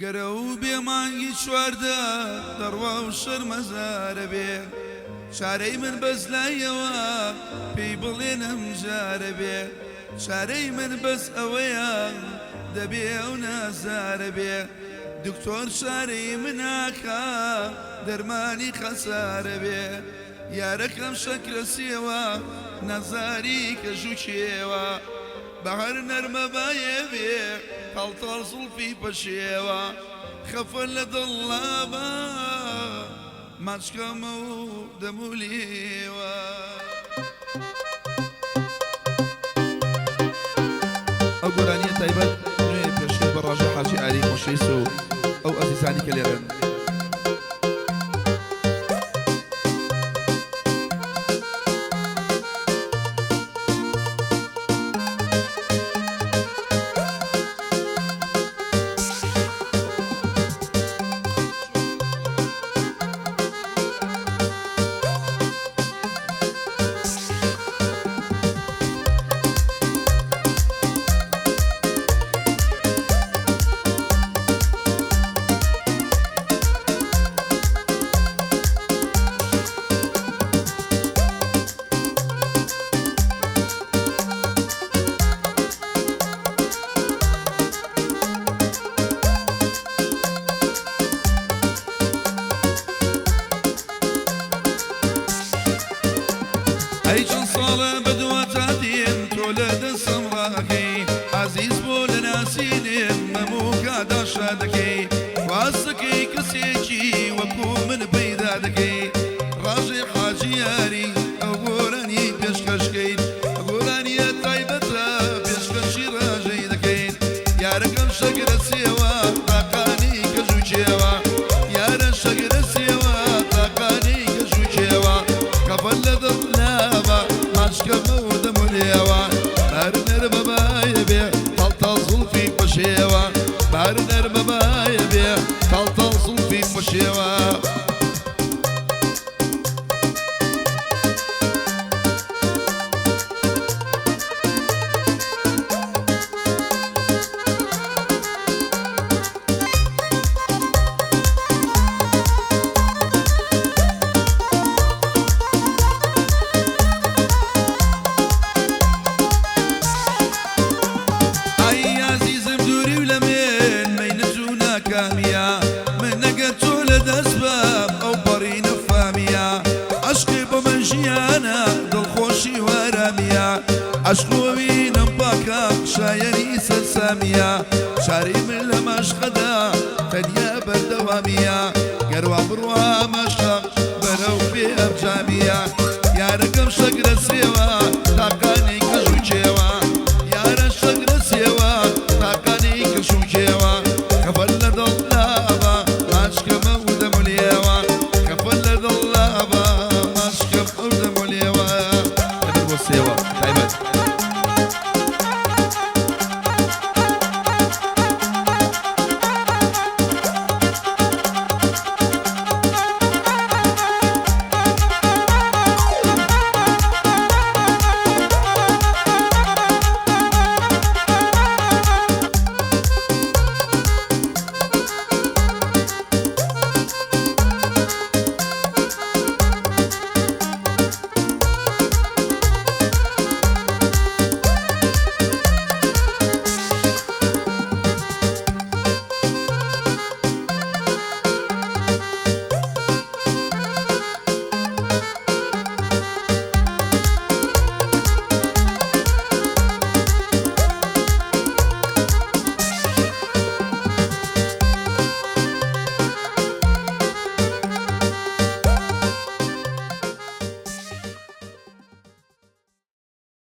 گەرە و بێمانگی چواردە دەڕوا و شەرمەزارە بێ شارەی من بەس لایەوە پێی بڵێنم جارە بێ شارەی من بەس ئەوەیە دەبێ ئەو نازارە بێ دکتۆر شارەی مناکە دەرمانی خەسارە بێ یارەکەم شەکرە سێوە نەزاری کە ژووکێوە بەهەر نەرمە باە بێ پەڵتەڵ زوڵفی پەشێوە خەفە لە دڵابە ماچکەمە و دەمولێوە ئەو گۆرانیە تایبەت نوێ پێشێت بە ڕاژە حاجی ئالی خۆشەویست و ئەو ئەزیزانی کە لێرەن ئەی چەند ساڵە بەدووەتا دێن تۆ لە دەستم ڕاکەی عەزیز بۆ لە ناسینێن مەموو کاداشا دەکەی واز دەکەی کەسێکی وەکو من پەیدا دەکەی ڕاژێ حاجی یاری ئەو گۆرانی پێشکەشکەین گۆرانیە تایبەتە پێشکەشی ڕاژەی دەکەین یارەکەم شەگرە سێوە تاقانی کە ژووکێوە یارە شەگرە سێوە تاقانی کە ژووکێوە کەفەل لە دڵناوە ماچکەمە و دەمولێوە بار نەرمە بایە بێ تەڵتەڵ زوڵفی پەشێوە بار نەرمە بایە بێ تەڵتەڵ زوڵفی پەشێوە من نەگەر تۆ لە دەست بەم ئەو بەڕینە فامیە عەشقی بۆ من ژیانە دڵخۆشی وەرەمیە عەشقۆوینم پاکە شایەنی سەرسامیە شاری من لە مەشقەدا تەنیا بەردەوامیە گەروە بڕوا مەشق بەرەو پێ ئەمجامیە یارەکەم شەگرە سێوە